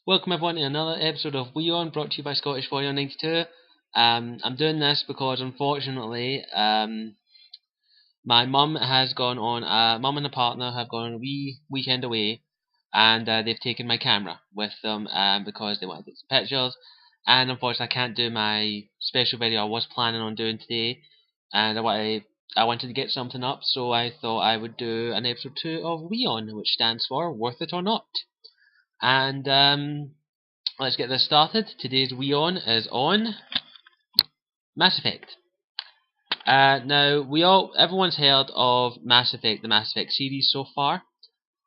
Welcome everyone to another episode of WION, brought to you by Scottish WION 92. I'm doing this because unfortunately, my mum has gone on. Mum and a partner have gone on a wee weekend away, and they've taken my camera with them because they want to take some pictures. And unfortunately, I can't do my special video I was planning on doing today, and I wanted to get something up, so I thought I would do an episode 2 of WION, which stands for Worth It or Not. And let's get this started. Today's WION is on Mass Effect. Now, everyone's heard of Mass Effect, the Mass Effect series so far,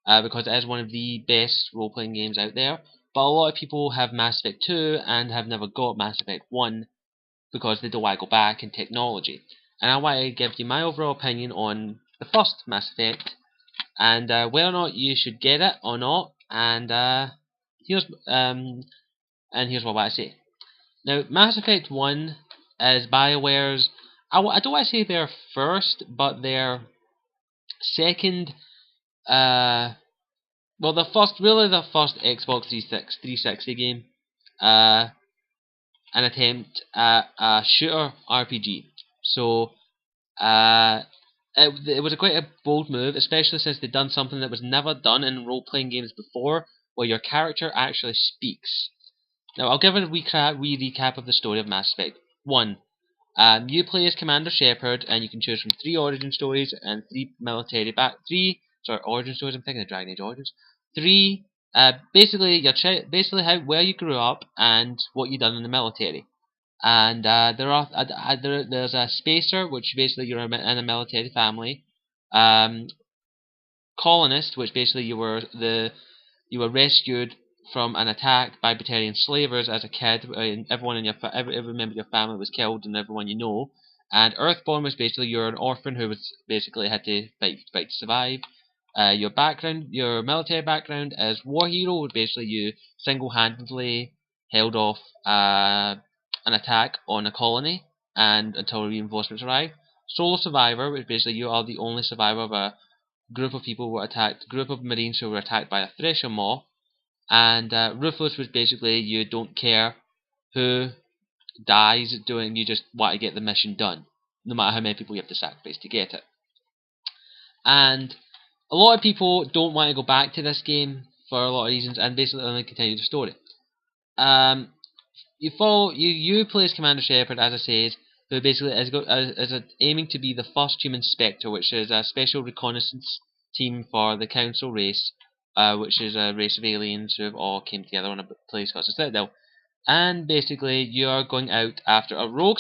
because it is one of the best role-playing games out there. But a lot of people have Mass Effect 2 and have never got Mass Effect 1 because they don't want to go back in technology. And I want to give you my overall opinion on the first Mass Effect and whether or not you should get it or not. And here's what I want to say. Now, Mass Effect 1 is BioWare's, I don't want to say their first, but their second, well, the first Xbox 360 game, an attempt at a shooter RPG. So, it was quite a bold move, especially since they'd done something that was never done in role-playing games before, where your character actually speaks. Now, I'll give a wee recap of the story of Mass Effect 1. You play as Commander Shepard, and you can choose from 3 origin stories and 3 origin stories. I'm thinking of Dragon Age Origins. 3, basically where you grew up and what you done in the military. And there's a spacer, which basically you're in a military family. Colonist, which basically you were rescued from an attack by Batarian slavers as a kid, and every member of your family was killed, and everyone you know. And Earthborn was basically you're an orphan who was basically had to fight to survive. Your military background as war hero, was basically you single-handedly held off an attack on a colony and until reinforcements arrived. Solo survivor, which basically you are the only survivor of a group of group of marines who were attacked by a thresher maw. And Ruthless was basically you don't care who dies doing, you just want to get the mission done, no matter how many people you have to sacrifice to get it. And a lot of people don't want to go back to this game for a lot of reasons, and basically only continue the story. You play as Commander Shepard, as I said, who basically is aiming to be the first human Spectre, which is a special reconnaissance team for the Council race, which is a race of aliens who have all came together on a place called the Citadel. And basically, you are going after a rogue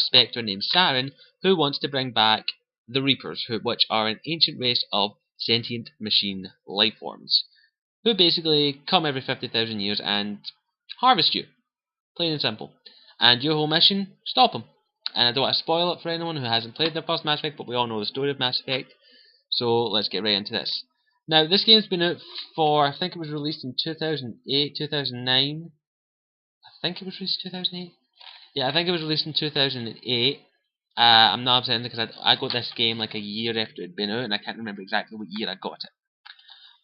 Spectre named Saren, who wants to bring back the Reapers, which are an ancient race of sentient machine lifeforms, who basically come every 50,000 years and harvest you, plain and simple. And your whole mission, stop them. And I don't want to spoil it for anyone who hasn't played the first Mass Effect, but we all know the story of Mass Effect, so let's get right into this. Now, this game's been out for, I think it was released in 2008, 2009. I think it was released in 2008. Yeah, I think it was released in 2008. I'm not upset because I got this game like a year after it had been out, and I can't remember exactly what year I got it.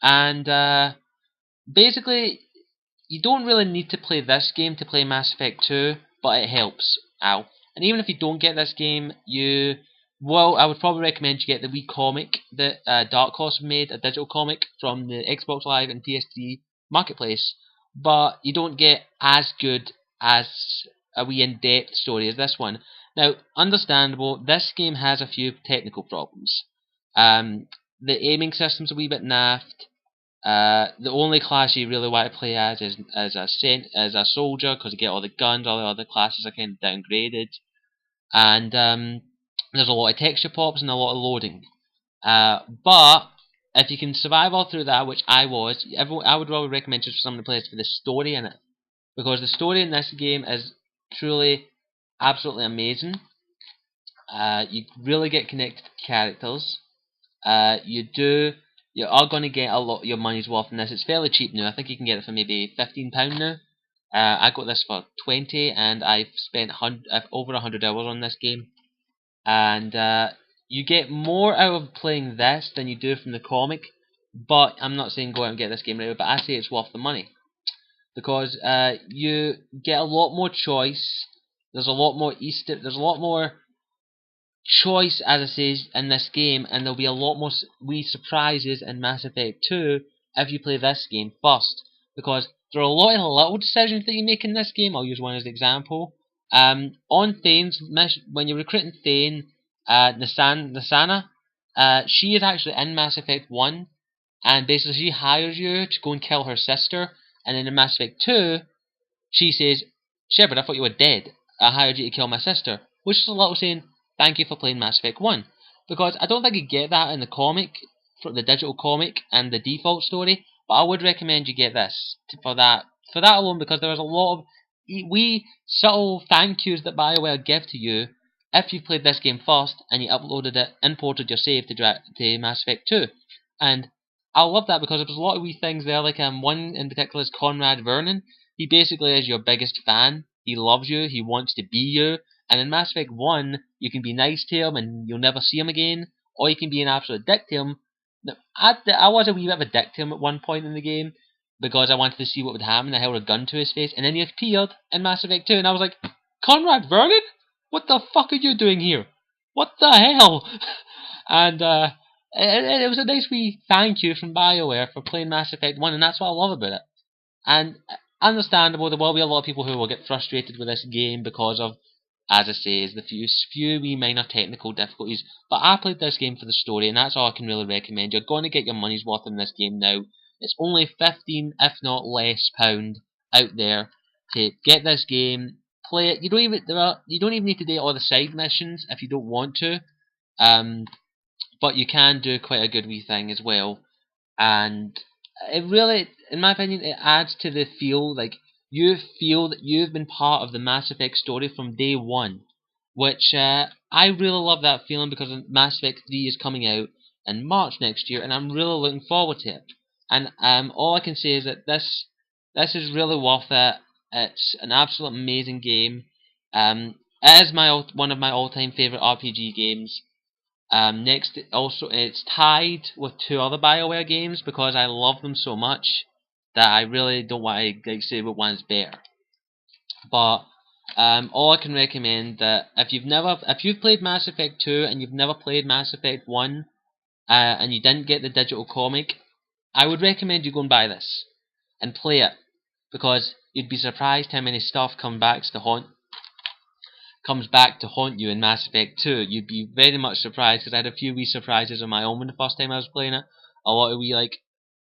And basically, you don't really need to play this game to play Mass Effect 2, but it helps. And even if you don't get this game, I would probably recommend you get the wee comic that Dark Horse made, a digital comic from the Xbox Live and PS3 marketplace, but you don't get as good as a wee in-depth story as this one. Now, understandable, this game has a few technical problems. The aiming system's a wee bit naffed. The only class you really want to play as is a soldier, because you get all the guns. All the other classes are kind of downgraded, and there's a lot of texture pops and a lot of loading. But if you can survive all through that, which I would probably recommend just for someone to play this for the story in it, because the story in this game is truly, absolutely amazing. You really get connected to characters. You are going to get a lot of your money's worth in this. It's fairly cheap now. I think you can get it for maybe £15 now. I got this for 20, and I've spent over 100 hours on this game. And you get more out of playing this than you do from the comic. But I'm not saying go out and get this game right, but I say it's worth the money. because you get a lot more choice. There's a lot more There's a lot more choice, as I say, in this game, and there'll be a lot more wee surprises in Mass Effect 2 if you play this game first, because there are a lot of little decisions that you make in this game. I'll use one as an example. On Thane's mission, when you're recruiting Thane, Nasana, she is actually in Mass Effect 1, and basically she hires you to go and kill her sister, and then in Mass Effect 2, she says, Shepard, I thought you were dead. I hired you to kill my sister. Which is a little saying, thank you for playing Mass Effect 1. Because I don't think you get that in the comic, for the digital comic and the default story, but I would recommend you get this for that alone, because there is a lot of wee subtle thank yous that BioWare give to you if you played this game first and you uploaded it, imported your save to Mass Effect 2. And I love that because there's a lot of wee things there, like one in particular is Conrad Vernon. He basically is your biggest fan. He loves you, he wants to be you, and in Mass Effect 1, you can be nice to him and you'll never see him again, or you can be an absolute dick to him. Now, I was a wee bit of a dick to him at one point in the game, because I wanted to see what would happen. I held a gun to his face, and then he appeared in Mass Effect 2, and I was like, Conrad Vernon? What the fuck are you doing here? What the hell? And it was a nice wee thank you from BioWare for playing Mass Effect 1, and that's what I love about it. And understandable, there will be a lot of people who will get frustrated with this game because of, as I say, is the few wee minor technical difficulties. But I played this game for the story, and that's all I can really recommend. You're going to get your money's worth in this game now. It's only 15, if not less, pound out there to get this game. Play it. You don't even need to do all the side missions if you don't want to. But you can do quite a good wee thing as well. And it really, in my opinion, it adds to the feel, like, you feel that you've been part of the Mass Effect story from day one, which I really love that feeling, because Mass Effect 3 is coming out in March next year, and I'm really looking forward to it. And all I can say is that this is really worth it. It's an absolute amazing game. It is one of my all-time favorite RPG games. Next, also, it's tied with two other BioWare games because I love them so much that I really don't want to say what one's better. But all I can recommend that if you've played Mass Effect 2 and you've never played Mass Effect 1, and you didn't get the digital comic, I would recommend you go and buy this and play it, because you'd be surprised how many stuff comes back to haunt you in Mass Effect 2. You'd be very much surprised, because I had a few wee surprises of my own when the first time I was playing it. A lot of wee, like,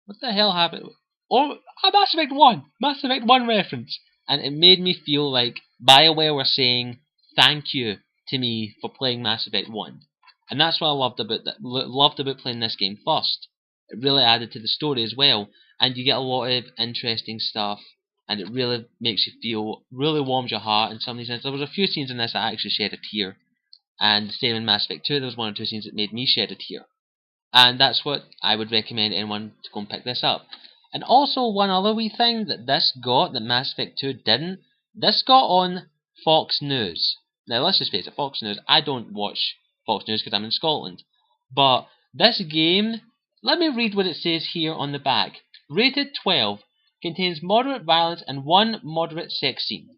what the hell happened? Oh, Mass Effect 1! Mass Effect 1 reference! And it made me feel like BioWare were saying thank you to me for playing Mass Effect 1. And that's what I loved about playing this game first. It really added to the story as well, and you get a lot of interesting stuff, and it really makes you feel, really warms your heart in some of these scenes. There was a few scenes in this that I actually shed a tear, and the same in Mass Effect 2, there was one or two scenes that made me shed a tear. And that's what I would recommend anyone to go and pick this up. And also, one other wee thing that this got, that Mass Effect 2 didn't, this got on Fox News. Now, let's just face it, Fox News, I don't watch Fox News because I'm in Scotland. But this game, let me read what it says here on the back. Rated 12, contains moderate violence and one moderate sex scene.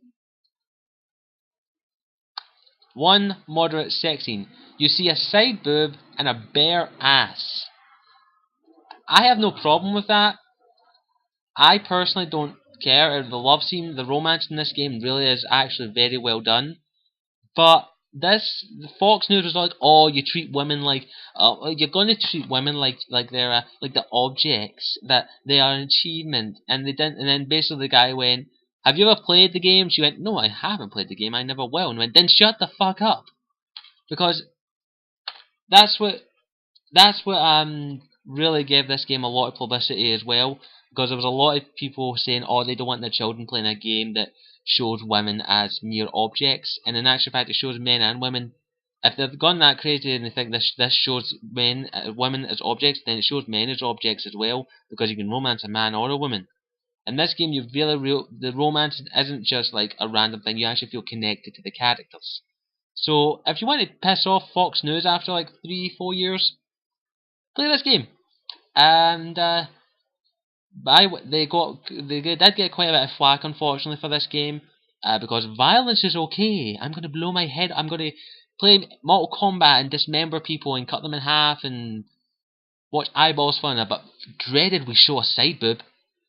One moderate sex scene. You see a side boob and a bare ass. I have no problem with that. I personally don't care. The love scene, the romance in this game really is actually very well done. But the Fox News was like, oh, you treat women like, you're going to treat women like they're like the objects, that they are an achievement, and they didn't. And then basically the guy went, have you ever played the game? She went, no, I haven't played the game. I never will. And went, then shut the fuck up, because that's what really gave this game a lot of publicity as well, because there was a lot of people saying, oh, they don't want their children playing a game that shows women as mere objects, and in actual fact it shows men and women. If they've gone that crazy and they think this shows women as objects, then it shows men as objects as well, because you can romance a man or a woman. In this game, the romance isn't just like a random thing, you actually feel connected to the characters. So if you want to piss off Fox News after like 3-4 years, play this game. And They did get quite a bit of flack, unfortunately, for this game, because violence is okay. I'm gonna blow my head. I'm gonna play Mortal Kombat and dismember people and cut them in half and watch eyeballs flying. But dreaded we show a side boob.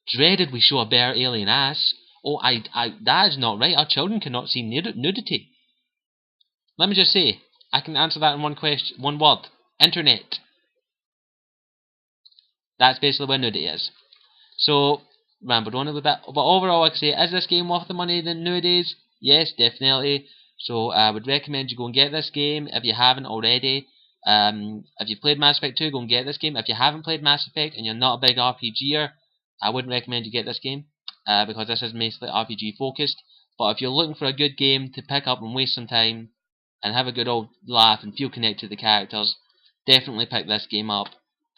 Dreaded we show a bare alien ass. Oh, that is not right. Our children cannot see nudity. Let me just say, I can answer that in one word. Internet. That's basically what nudity is. So, rambled on a little bit. But overall, I can say, is this game worth the money nowadays? Yes, definitely. So, I would recommend you go and get this game if you haven't already. If you played Mass Effect 2, go and get this game. If you haven't played Mass Effect and you're not a big RPGer, I wouldn't recommend you get this game. Because this is mostly RPG focused. But if you're looking for a good game to pick up and waste some time and have a good old laugh and feel connected to the characters, definitely pick this game up.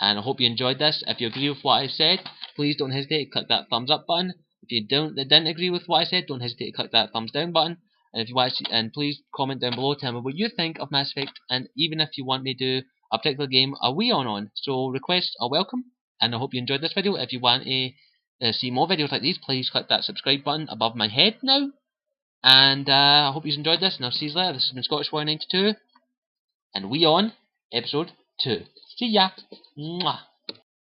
And I hope you enjoyed this. If you agree with what I said, please don't hesitate to click that thumbs up button. If you didn't agree with what I said, don't hesitate to click that thumbs down button. And if you want to, and please comment down below, tell me what you think of Mass Effect, and even if you want me to do a particular game, a WION on. So requests are welcome, and I hope you enjoyed this video. If you want to see more videos like these, please click that subscribe button above my head now. And I hope you enjoyed this, and I'll see you later. This has been Scottish Warrior 92, and WION episode 2. See ya. Mwah.